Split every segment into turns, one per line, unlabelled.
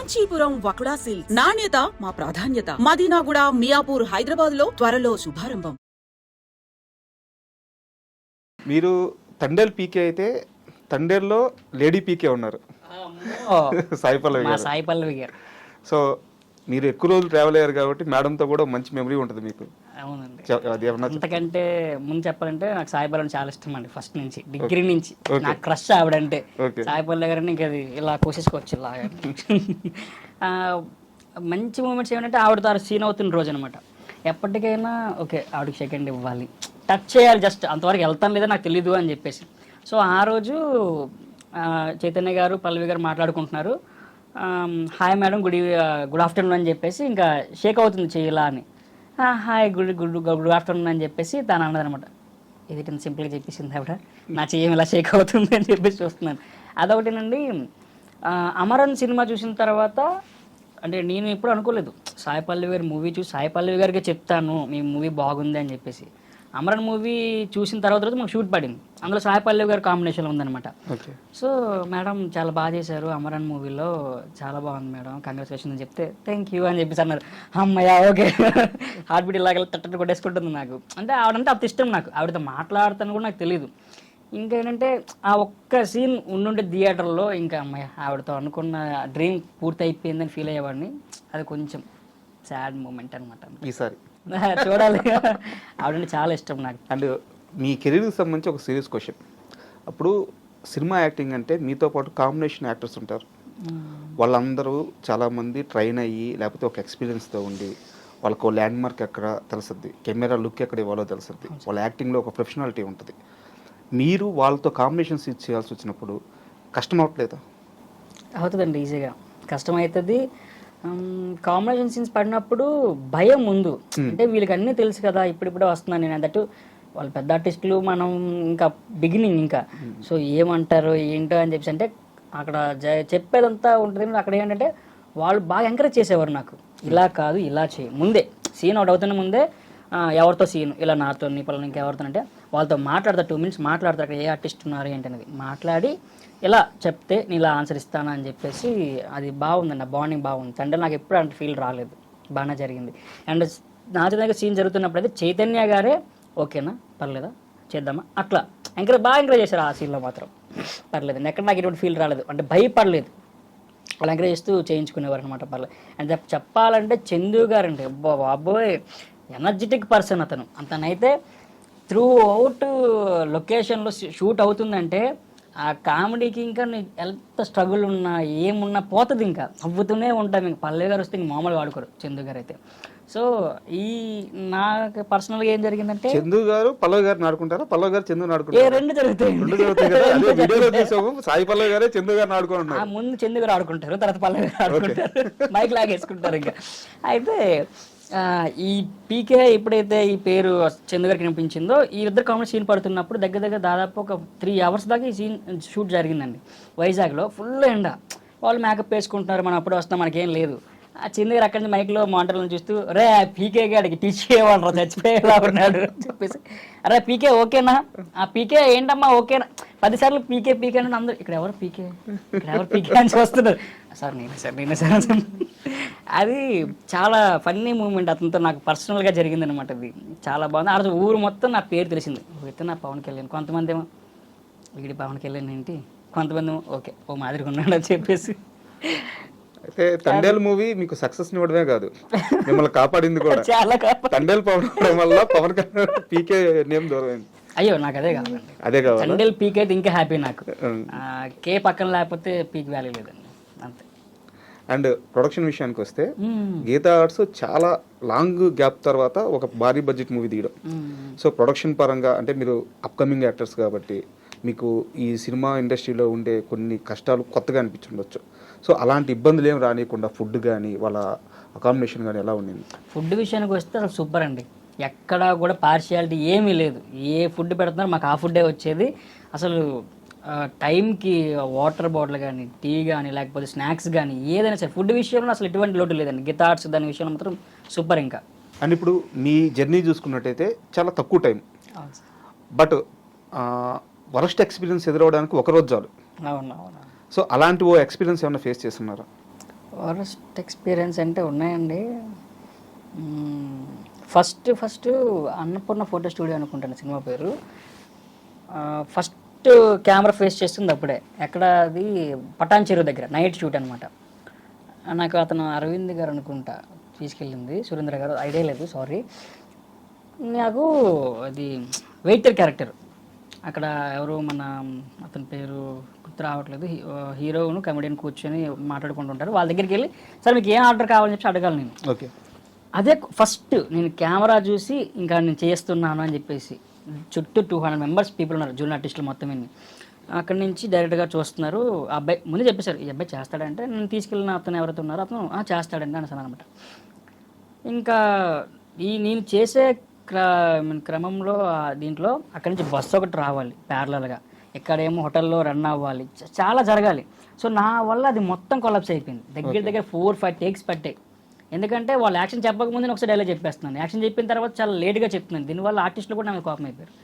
Kanchipuram వకుడా silks నాణ్యత మా ప్రాధాన్యత. మదీనాగూడ, మియాపూర్, హైదరాబాద్ లో త్వరలో శుభారంభం.
మీరు తండేల్ పీకే అయితే తండేల్లో లేడీ పీకే ఉన్నారు సాయి పల్లవి గారు. సో మీరు ఎక్కువ రోజులు ట్రావెల్ అయ్యారు కాబట్టి మేడంతో కూడా మంచి మెమరీ ఉంటుంది మీకు.
అవునండి.
అది ఏమన్నా
అంతకంటే ముందు చెప్పాలంటే నాకు సాయి పల్లవి చాలా ఇష్టం అండి. ఫస్ట్ నుంచి డిగ్రీ నుంచి నాకు క్రష్ ఆవిడంటే. సాయి పల్లవి గారిని ఇంకా అది ఇలా కోసేసుకోవచ్చు ఇలా. మంచి మూమెంట్స్ ఏమంటే ఆవిడతో సీన్ అవుతున్న రోజు అనమాట. ఎప్పటికైనా ఓకే ఆవిడకి సెకండ్ ఇవ్వాలి, టచ్ చేయాలి, జస్ట్ అంతవరకు వెళ్తాను లేదా నాకు తెలీదు అని చెప్పేసి. సో ఆ రోజు చైతన్య గారు పల్లవి గారు మాట్లాడుకుంటున్నారు. హాయ్ మేడం, గుడ్ ఆఫ్టర్నూన్ అని చెప్పేసి ఇంకా షేక్ అవుతుంది చెయ్యలా అని. హాయ్ గుడ్ ఆఫ్టర్నూన్ అని చెప్పేసి తను అన్నదనమాట. ఇది సింపుల్గా చెప్పేసింది ఆవిడ, నా చెయ్యం ఇలా షేక్ అవుతుంది అని చెప్పేసి చూస్తున్నాను. అదొకటేనండి. అమరన్ సినిమా చూసిన తర్వాత అంటే నేను ఎప్పుడు అనుకోలేదు సాయి పల్లవి గారి మూవీ చూసి సాయి పల్లవి గారికి చెప్తాను మీ మూవీ బాగుంది అని చెప్పేసి. అమరన్ మూవీ చూసిన తర్వాత రోజు మాకు షూట్ పడింది, అందులో సాయి పల్లవి గారి కాంబినేషన్ ఉందనమాట. సో మేడం చాలా బాగా చేశారు అమరన్ మూవీలో, చాలా బాగుంది మేడం, కంగ్రాచులేషన్ అని చెప్తే థ్యాంక్ యూ అని చెప్పేసి అన్నారు. అమ్మయ్య ఓకే. హార్ట్ బీట్ ఇలాగ తట్టట్టు కొట్టేసుకుంటుంది నాకు. అంటే ఆవిడంటే అంత ఇష్టం నాకు, ఆవిడతో మాట్లాడతాను కూడా నాకు తెలియదు. ఇంకా ఏంటంటే ఆ ఒక్క సీన్ ఉండుంటే థియేటర్లో ఇంకా అమ్మయ్య ఆవిడతో అనుకున్న డ్రీమ్ పూర్తి అయిపోయిందని ఫీల్ అయ్యేవాడిని. అది కొంచెం సాడ్ మూమెంట్ అనమాట.
ఈసారి
చూడాలి. ఆవిడంటే చాలా ఇష్టం నాకు.
అండ్ మీ కెరీర్కి సంబంధించి ఒక సీరియస్ క్వశ్చన్. అప్పుడు సినిమా యాక్టింగ్ అంటే మీతో పాటు కాంబినేషన్ యాక్టర్స్ ఉంటారు. వాళ్ళందరూ చాలామంది ట్రైన్ అయ్యి లేకపోతే ఒక ఎక్స్పీరియన్స్తో ఉండి వాళ్ళకు ల్యాండ్ మార్క్ ఎక్కడ తెలుస్తుంది, కెమెరా లుక్ ఎక్కడ ఇవ్వాలో తెలుస్తుంది, వాళ్ళ యాక్టింగ్లో ఒక ప్రొఫెషనాలిటీ ఉంటుంది. మీరు వాళ్ళతో కాంబినేషన్స్ చేయాల్సి వచ్చినప్పుడు కష్టం అవ్వట్లేదా?
అవుతుందండి, ఈజీగా కష్టం అవుతుంది. కాంబినేషన్ సీన్స్ పడినప్పుడు భయం ముందు, అంటే వీళ్ళకి అన్నీ తెలుసు కదా, ఇప్పుడిప్పుడే వస్తున్నాను నేను అన్నట్టు. వాళ్ళు పెద్ద ఆర్టిస్టులు, మనం ఇంకా బిగినింగ్ ఇంకా. సో ఏమంటారు ఏంటో అని చెప్పేసి అంటే అక్కడ చెప్పేదంతా ఉంటుంది. అక్కడ ఏంటంటే వాళ్ళు బాగా ఎంకరేజ్ చేసేవారు నాకు, ఇలా కాదు ఇలా చేయి, ముందే సీన్ అవుట్ అవుతున్న ముందే ఎవరితో సీన్ ఇలా నాతో నీ పనులు ఇంకెవరితో అంటే వాళ్ళతో మాట్లాడతా 2 minutes మాట్లాడతారు, అక్కడ ఏ ఆర్టిస్ట్ ఉన్నారు ఏంటి అనేది మాట్లాడి ఇలా చెప్తే నేను ఇలా ఆన్సర్ ఇస్తాను అని చెప్పేసి. అది బాగుందండి, ఆ బాండింగ్ బాగుంది. అంటే నాకు ఎప్పుడు అంత ఫీల్ రాలేదు, బాగానే జరిగింది. అండ్ నా దగ్గర సీన్ జరుగుతున్నప్పుడు అయితే చైతన్య గారే ఓకేనా పర్లేదా చేద్దామా అట్లా బాగా ఎంకరేజ్ చేశారు ఆ సీన్లో మాత్రం. పర్లేదు ఎక్కడ నాకు ఎటువంటి ఫీల్ రాలేదు, అంటే భయపడలేదు, అలా ఎంకరేజ్ చేస్తూ చేయించుకునేవారు అనమాట. పర్లేదు. అండ్ చెప్పాలంటే చందు గారు అంటే బాబోయ్ ఎనర్జెటిక్ పర్సన్ అతను. అతనైతే త్రూ అవుట్ లొకేషన్లో షూట్ అవుతుందంటే ఆ కామెడీకి ఇంకా ఎంత స్ట్రగుల్ ఉన్నా ఏమున్నా పోతుంది, ఇంకా నవ్వుతూనే ఉంటాం. ఇంక పల్లవి గారు వస్తే ఇంక మామూలుగా వాడుకోరు చందు గారు అయితే. సో ఈ నాకు పర్సనల్గా ఏం జరిగిందంటే
చందు గారు పల్లవి గారు ఆడుకుంటారా, పల్లవి గారు చందు ఆడుకుంటారు?
రెండు జరుగుతాయి.
సాయి పల్లవి గారే చందు గారు ఆడుకుంటారు.
ముందు చందు గారు ఆడుకుంటారు, తర్వాత పల్లవి గారు ఆడుకుంటారు, మైక్ లాగేసుకుంటారు ఇంకా. అయితే ఈ పీకే ఎప్పుడైతే ఈ పేరు చందు గారికి వినిపించిందో, ఈ ఇద్దరు కామెడీ సీన్ పడుతున్నప్పుడు దగ్గర దాదాపు ఒక 3 hours దాకా ఈ సీన్ షూట్ జరిగిందండి వైజాగ్లో. ఫుల్ ఎండ, వాళ్ళు మేకప్ వేసుకుంటున్నారు, మనం అప్పుడు వస్తాం, మనకేం లేదు. ఆ చందు గారు అక్కడి నుంచి మైక్లో మానిటర్లను చూస్తూ రే పీకే గారికి టీచ్ చేయవాడు రా చచ్చిపోయేలా ఉన్నాడు అని చెప్పేసి. అరే పీకే ఓకేనా, ఆ పీకే ఏంటమ్మా ఓకేనా, 10 సార్లు పీకే పీకే అని అందరూ ఇక్కడ ఎవరు పీకే అని చూస్తున్నారు. సార్ నేనే సార్. అది చాలా ఫన్నీ మూమెంట్ అతనితో నాకు పర్సనల్గా జరిగింది అనమాట. అది చాలా బాగుంది. ఆ రోజు ఊరు మొత్తం నా పేరు తెలిసింది, అయితే నా పవన్ కళ్యాణ్. కొంతమంది ఏమో వీడి పవన్ కళ్యాణ్ ఏంటి, కొంతమంది ఏమో ఓకే ఓ మాదిరిగా ఉన్నాడు అని చెప్పేసి.
అయితే తండేల్ మూవీ మీకు సక్సెస్ ఇవ్వడమే కాదు, మిమ్మల్ని కాపాడింది కూడా.
చాలా
తండేల్ పవన్ వల్ల పవన్ కళ్యాణ్ పీకే నేమ్ దూరమైంది.
అయ్యో నాకు అదే కావాలండి,
అదే కావాలి.
తండేల్ పీక్ అయితే ఇంకా హ్యాపీ నాకు. కే పక్కన లేకపోతే పీక్ వాల్యూ లేదండి, అంతే.
అండ్ ప్రొడక్షన్ విషయానికి వస్తే గీతా ఆర్ట్స్ చాలా లాంగ్ గ్యాప్ తర్వాత ఒక భారీ బడ్జెట్ మూవీ తీయడం. సో ప్రొడక్షన్ పరంగా అంటే మీరు అప్కమింగ్ యాక్టర్స్ కాబట్టి మీకు ఈ సినిమా ఇండస్ట్రీలో ఉండే కొన్ని కష్టాలు కొత్తగా అనిపించుండొచ్చు. సో అలాంటి ఇబ్బందులు ఏం రానియకుండా ఫుడ్ కానీ వాళ్ళ అకామిడేషన్ కానీ ఎలా ఉండింది?
ఫుడ్ విషయానికి వస్తే అసలు సూపర్ అండి, ఎక్కడా కూడా పార్షియాలిటీ ఏమీ లేదు. ఏ ఫుడ్ పెడుతున్నారో మాకు ఆ ఫుడ్డే వచ్చేది. అసలు టైంకి వాటర్ బాటిల్ కానీ టీ కానీ లేకపోతే స్నాక్స్ కానీ ఏదైనా సరే ఫుడ్ విషయంలో అసలు ఎటువంటి లోటు లేదండి. గీతా ఆర్ట్స్ దాని విషయంలో మాత్రం సూపర్. ఇంకా
అండ్ ఇప్పుడు మీ జర్నీ చూసుకున్నట్టయితే చాలా తక్కువ టైం, బట్ వరస్ట్ ఎక్స్పీరియన్స్ ఎదురవడానికి 1 రోజు చాలు.
అవును.
సో అలాంటి ఓ ఎక్స్పీరియన్స్ ఏమైనా ఫేస్ చేస్తున్నారా?
వరస్ట్ ఎక్స్పీరియన్స్ అంటే ఉన్నాయండి. ఫస్ట్ అన్నపూర్ణ ఫోటో స్టూడియో అనుకుంటాను సినిమా పేరు. ఫస్ట్ కెమెరా ఫేస్ చేస్తుంది అప్పుడే. ఎక్కడ అది పటాన్ చెరువు దగ్గర నైట్ షూట్ అనమాట. నాకు అతను అరవింద్ గారు అనుకుంటా తీసుకెళ్ళింది, సురేంద్ర గారు ఐడియా లేదు, సారీ. నాకు అది వెయిటర్ క్యారెక్టర్. అక్కడ ఎవరు మన అతని పేరు గుర్తు రావట్లేదు, హీరోను కమెడియన్ కూర్చొని మాట్లాడుకుంటుంటారు. వాళ్ళ దగ్గరికి వెళ్ళి సార్ మీకు ఏం ఆర్డర్ కావాలని చెప్పి అడగాలి నేను.
ఓకే,
అదే ఫస్ట్ నేను కెమెరా చూసి ఇంకా నేను చేస్తున్నాను అని చెప్పేసి చుట్టూ 200 మెంబర్స్ పీపుల్ ఉన్నారు, జూనియర్ ఆర్టిస్టులు మొత్తం ఇన్ని. అక్కడి నుంచి డైరెక్ట్గా చూస్తున్నారు. ఆ అబ్బాయి ముందు చెప్పేశారు ఈ అబ్బాయి చేస్తాడంటే, నేను తీసుకెళ్ళిన అతను ఎవరైతే ఉన్నారో అతను చేస్తాడండి అనేసాను అనమాట. ఇంకా నేను చేసే క్రమంలో దీంట్లో అక్కడి నుంచి బస్సు ఒకటి రావాలి ప్యారలల్గా, ఇక్కడేమో హోటల్లో రన్ అవ్వాలి, చాలా జరగాలి. సో నా వల్ల అది మొత్తం కొలాప్స్ అయిపోయింది. దగ్గర 4-5 టేక్స్ పట్టాయి. ఎందుకంటే వాళ్ళు యాక్షన్ చెప్పకముందే ఒకసారి డైలాగ్ చెప్పేస్తున్నాను, యాక్షన్ చెప్పిన తర్వాత చాలా లేట్గా చెప్తున్నాను. దీనివల్ల ఆర్టిస్టులు కూడా నాకు కోపం అయిపోయారు.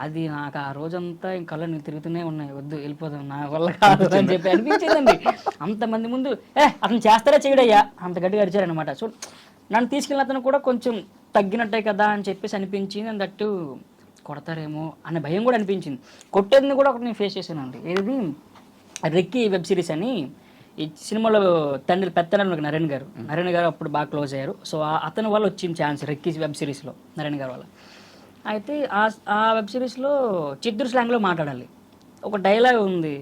అది నాకు ఆ రోజంతా ఇంకా కళ్ళు నేను తిరుగుతూనే ఉన్నాయి, వద్దు వెళ్ళిపోతాం నా వల్ల కాదు అని చెప్పి అనిపించిందండి. అంతమంది ముందు అతను చేస్తారా చేయడయ్యా అంత గట్టిగా అరిచారనమాట. సో నన్ను తీసుకెళ్ళిన అతను కూడా కొంచెం తగ్గినట్టే కదా అని చెప్పేసి అనిపించింది. అండ్ దట్టు కొడతారేమో అనే భయం కూడా అనిపించింది. కొట్టేది కూడా ఒకటి నేను ఫేస్ చేశానండి. ఏది రెక్కీ వెబ్ సిరీస్ అని, ఈ సినిమాలో పెద్ద నరేన్ గారు అప్పుడు బాగా క్లోజ్ అయ్యారు. సో అతని వల్ల వచ్చింది ఛాన్స్ రెక్కీ వెబ్ సిరీస్లో, నరేన్ గారి వల్ల. అయితే ఆ వెబ్ సిరీస్లో చిత్తూరు స్లాంగ్లో మాట్లాడాలి. ఒక డైలాగ్ ఉంది,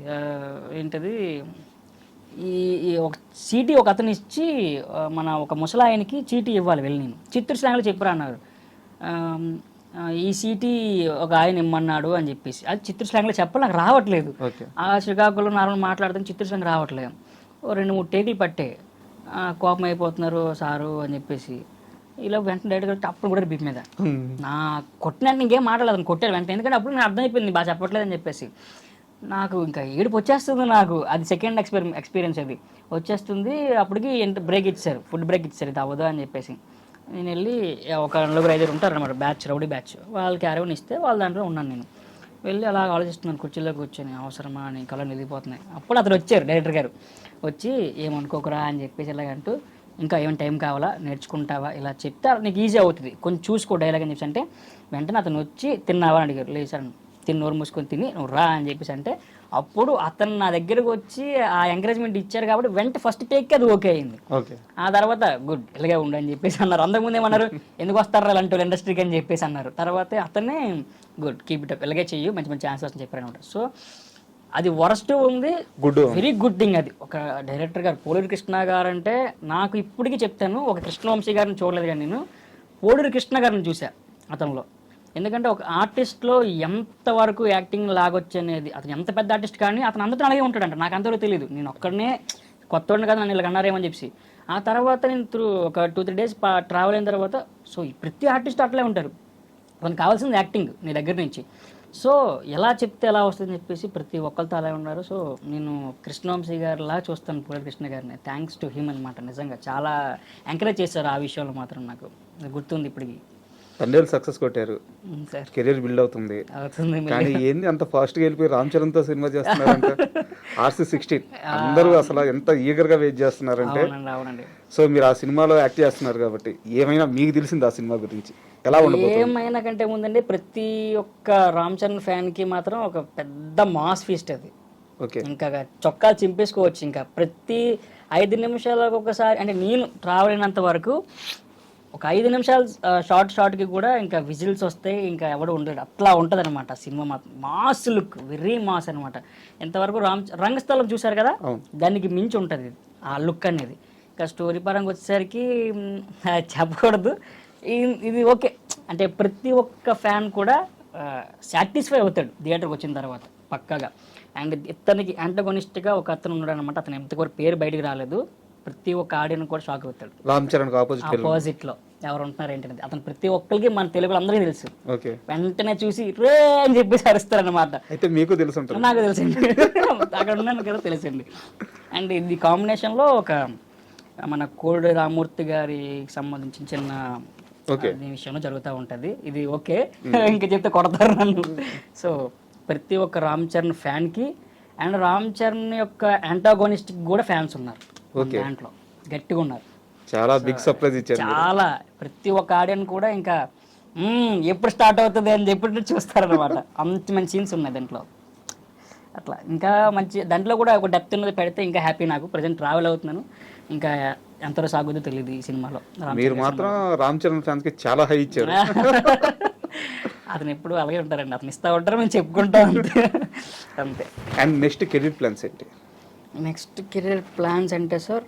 ఏంటది, ఈ ఒక చీటీ ఒక అతను ఇచ్చి మన ఒక ముసలాయనికి చీటీ ఇవ్వాలి వెళ్ళి, నేను చిత్తూరు స్లాంగ్లో చెప్పరా అన్నారు. ఈ సీటీ ఒక ఆయన ఇమ్మన్నాడు అని చెప్పేసి, అది చిత్తూరు స్లాంగ్లో చెప్పాలి, నాకు రావట్లేదు. ఆ శ్రీకాకుళం నార్మల్ మాట్లాడుతాను, చిత్తూరు స్లాంగ్ రావట్లేదు. 2-3 టేకులు పట్టే కోపం అయిపోతున్నారు సారు అని చెప్పేసి, ఇలా వెంటనే డైరెక్ట్ అప్పుడు కూడా బీప్ మీద నా కొట్టిన ఇంకేం మాట్లాడలేదు, కొట్టాడు వెంటనే. ఎందుకంటే అప్పుడు నాకు అర్థమైపోయింది బాగా చెప్పట్లేదు అని చెప్పేసి. నాకు ఇంకా ఏడుపు వచ్చేస్తుంది. నాకు అది సెకండ్ ఎక్స్పీరియన్స్ అది వచ్చేస్తుంది. అప్పటికి బ్రేక్ ఇచ్చారు, ఫుడ్ బ్రేక్ ఇచ్చారు, ఇది అవ్వదు అని చెప్పేసి. నేను వెళ్ళి ఒక 4-5 ఉంటారు అనమాట బ్యాచ్, రౌడీ బ్యాచ్, వాళ్ళకి క్యారవన్ ఇస్తే వాళ్ళ దాంట్లో ఉన్నాను. నేను వెళ్ళి అలా ఆలోచిస్తున్నాను కుర్చీలో కూర్చొని, అవసరమా అని కళ్ళు వెళ్ళిపోతున్నాయి. అప్పుడు అతను వచ్చారు, డైరెక్టర్ గారు వచ్చి ఏమనుకోకురా అని చెప్పేసి ఇలాగంటూ, ఇంకా ఏమైనా టైం కావాలా, నేర్చుకుంటావా, ఇలా చెప్తే నీకు ఈజీ అవుతుంది, కొంచెం చూసుకో డైలాగ్ అని చెప్పేసి అంటే, వెంటనే అతను వచ్చి తిన్నావా అని అడిగారు. లేదు సార్, నోరు మూసుకొని తిని నువ్వు రా అని చెప్పేసి అంటే, అప్పుడు అతను నా దగ్గరకు వచ్చి ఆ ఎంకరేజ్మెంట్ ఇచ్చారు కాబట్టి వెంట ఫస్ట్ టేక్ అది ఓకే అయింది. ఆ తర్వాత గుడ్ ఇలాగే ఉండు అని చెప్పేసి అన్నారు. అంతకుముందు ఏమన్నారు, ఎందుకు వస్తారు అలాంటి ఇండస్ట్రీకి అని చెప్పేసి అన్నారు. తర్వాత అతనే గుడ్ కీప్ ఇట్ అప్, ఇలాగే చెయ్యి, మంచి మంచి ఛాన్సెస్ అని చెప్పారు అనమాట. సో అది వరస్ట్ ఉంది, వెరీ గుడ్ థింగ్. అది ఒక డైరెక్టర్ గారు పోలూరి కృష్ణ గారు అంటే, నాకు ఇప్పటికీ చెప్తాను, ఒక కృష్ణవంశీ గారిని చూడలేదు కానీ నేను పోలూరి కృష్ణ గారిని చూసా అతనిలో. ఎందుకంటే ఒక ఆర్టిస్ట్లో ఎంతవరకు యాక్టింగ్ లాగొచ్చు అనేది, అతను ఎంత పెద్ద ఆర్టిస్ట్ కానీ అతను అందరితో అలాగే ఉంటాడంట. నాకు అంతవరకు తెలియదు, నేను ఒక్కడనే కొత్తవాడిని కదా నన్ను ఇలా అన్నారేమని చెప్పి. ఆ తర్వాత నేను ఒక 2-3 డేస్ ట్రావెల్ అయిన తర్వాత, సో ప్రతి ఆర్టిస్ట్ అట్లే ఉంటారు, మనకు కావాల్సింది యాక్టింగ్ నీ దగ్గర నుంచి. సో ఎలా చెప్తే ఎలా వస్తుందని చెప్పేసి ప్రతి ఒక్కరితో అలా ఉన్నారు. సో నేను కృష్ణవంశీ గారిలా చూస్తాను పోలూరి కృష్ణ గారిని. థ్యాంక్స్ టు హిమ్ అనమాట. నిజంగా చాలా ఎంకరేజ్ చేశారు ఆ విషయంలో మాత్రం, నాకు గుర్తుంది ఇప్పటికి.
10 సక్సెస్ కొట్టారు, కెరీర్ బిల్డ్ అవుతుంది. కానీ ఏంది అంత ఫాస్ట్ గా వెళ్ళిపోయి రామ్ చరణ్ తో సినిమా చేస్తున్నారంటే, RC16 అందరూ అసలు ఎంత ఈగర్ గా వెయిట్ చేస్తున్నారంటే. సో మీరు ఆ సినిమాలో యాక్ట్ చేస్తున్నారు కాబట్టి ఏమైనా మీకు తెలిసింది ఆ సినిమా గురించి, ఎలా ఉండబోతుంది?
ఏమైనా కంటే ముందండి ప్రతి ఒక్క రామ్ చరణ్ ఫ్యాన్ కి మాత్రం ఒక పెద్ద మాస్ ఫీస్ట్ అది. ఇంకా చొక్కాలు చింపేసుకోవచ్చు. ఇంకా ప్రతి 5 నిమిషాలకు ఒకసారి, అంటే నేను ట్రావెల్ అయినంత వరకు ఒక 5 నిమిషాలు షార్ట్కి కూడా ఇంకా విజిల్స్ వస్తాయి, ఇంకా ఎవడు ఉండడు, అట్లా ఉంటుంది అనమాట సినిమా. మాత్రం మాస్ లుక్, వెరీ మాస్ అనమాట. ఎంతవరకు రంగస్థలం చూశారు కదా, దానికి మించి ఉంటుంది ఆ లుక్ అనేది. ఇంకా స్టోరీ పరంగా వచ్చేసరికి చెప్పకూడదు, ఇది ఓకే అంటే ప్రతి ఒక్క ఫ్యాన్ కూడా సాటిస్ఫై అవుతాడు థియేటర్కి వచ్చిన తర్వాత పక్కాగా. అండ్ ఇతనికి యాంటగోనిస్ట్గా ఒక అతను ఉన్నాడు అనమాట, అతను ఎంతవరకు పేరు బయటికి రాలేదు, ప్రతి ఒక్క ఆడియన్స్ కూడా షాక్ అవుతాడు.
రామ్ చరణ్
ఆపోజిట్ లో ఎవరు ఉంటున్నారు ఏంటంటే, అతను ప్రతి ఒక్కరికి మన తెలుగులో అందరికీ తెలుసు, వెంటనే చూసి రే అని చెప్పేసి అరుస్తారు అనమాట.
అయితే మీకు తెలుసు?
నాకు తెలుసండి, అక్కడ ఉన్నాను కదా తెలుసండి. అండ్ ఇది కాంబినేషన్ లో ఒక మన కోడి రామూర్తి గారికి సంబంధించిన చిన్న విషయంలో జరుగుతూ ఉంటది. ఇది ఓకే, ఇంకా చెప్తే కొడతారు నన్ను. సో ప్రతి ఒక్క రామ్ చరణ్ ఫ్యాన్ కి, అండ్ రామ్ చరణ్ యొక్క యాంటాగోనిస్ట్ కూడా ఫ్యాన్స్ ఉన్నారు దాంట్లో. గట్టిగా ఉన్నారు.
చాలా బిగ్ సర్ప్రైజ్ ఇచ్చారు.
చాలా ప్రతి ఒక్క ఆడియన్స్ కూడా ఇంకా ఎప్పుడు స్టార్ట్ అవుతుంది అని చెప్పి చూస్తారనమాట. అంత మంచి సీన్స్ ఉన్నాయి దాంట్లో. అట్లా ఇంకా మంచి దాంట్లో కూడా ఒక డెప్త్ ఉన్నది పెడితే ఇంకా హ్యాపీ. నాకు ప్రజెంట్ ట్రావెల్ అవుతున్నాను, ఇంకా ఎంతలో సాగుతుందో తెలియదు ఈ సినిమాలో.
మీరు మాత్రం రామ్ చరణ్ ఫ్యాన్స్ కి చాలా హై ఇచ్చారు.
అతను ఎప్పుడు అలాగే ఉంటారండి, అతను ఇస్తా ఉంటారు, మేము చెప్పుకుంటాం అంతే. అంతే.
అండ్ నెక్స్ట్ కెరీర్ ప్లాన్స్ ఏంటి?
నెక్స్ట్ కెరీర్ ప్లాన్స్ అంటే సార్,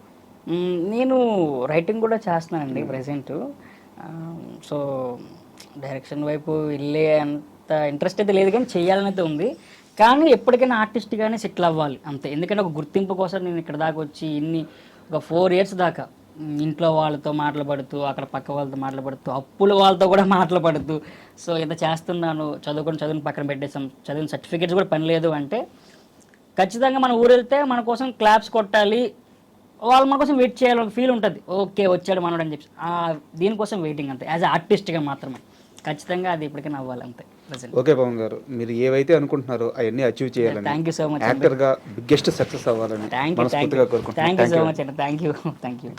నేను రైటింగ్ కూడా చేస్తున్నానండి ప్రజెంట్. సో డైరెక్షన్ వైపు వెళ్ళే అంత ఇంట్రెస్ట్ అయితే లేదు, కానీ చేయాలని అయితే ఉంది. కానీ ఎప్పటికైనా ఆర్టిస్ట్గానే సెటిల్ అవ్వాలి అంతే. ఎందుకంటే ఒక గుర్తింపు కోసం నేను ఇక్కడ దాకా వచ్చి ఒక 4 years దాకా ఇంట్లో వాళ్ళతో మాట్లాడుతూ, అక్కడ పక్క వాళ్ళతో మాట్లాడుతూ, అప్పుల వాళ్ళతో కూడా మాట్లాడుతూ, సో ఇంత చేస్తున్నాను, చదువుని పక్కన పెట్టేసాం, చదివిన సర్టిఫికేట్స్ కూడా పని లేదు అంటే ఖచ్చితంగా మన ఊరు వెళ్తే మన కోసం క్లాప్స్ కొట్టాలి, వాళ్ళు మన కోసం వెయిట్ చేయాలి, ఒక ఫీల్ ఉంటుంది. ఓకే వచ్చాడు మనోడు అని చెప్పి దీనికోసం వెయిటింగ్ అంతే. యాజ్ ఆర్టిస్ట్గా మాత్రమే ఖచ్చితంగా అది ఇప్పటికైనా అవ్వాలి అంతే.
ఓకే పవన్ గారు, మీరు ఏవైతే అనుకుంటున్నారో అవన్నీ అచీవ్ చేయాలని,
థ్యాంక్ యూ సో మచ్,
యాక్టర్గా బిగ్గెస్ట్ సక్సెస్ అవ్వాలని మనస్ఫూర్తిగా కోరుకుంటున్నాను.
థ్యాంక్ యూ సో మచ్ అండి. Thank you.